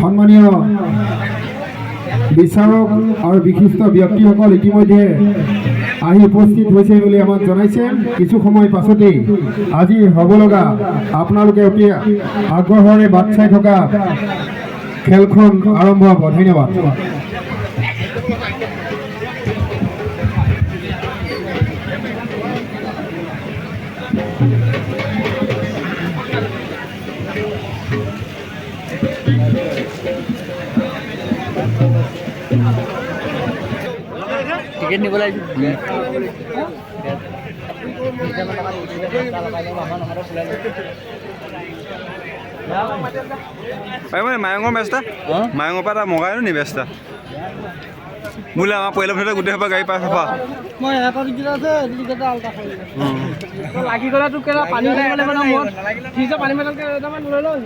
সম্মানীয় বিচাৰক আৰু বিশিষ্ট ব্যক্তিসকল ইতিমধ্যে আহি উপস্থিত হৈছে বুলি আমাক জনাইছে। কিছু সময় পাছতেই আজি হ'ব লগা আপোনালোকে অতি আগ্ৰহেৰে বাট চাই থকা খেলখন আৰম্ভ হ'ব। ধন্যবাদ। টিকেট নিব লাগিব মায়ঙৰ বেচটা মায়ঙৰ পৰা মগাই নি বেচটা বোলে আমাৰ পইলা ফেটে গোটেই সোপা গাড়ী পাই চাফা মই এটা টিকেট আছে টিকেট আলটা লাগি গ'লে তোক পানী লাগিব না মই ঠিক আছে পানী মেটালকে লৈ লওঁ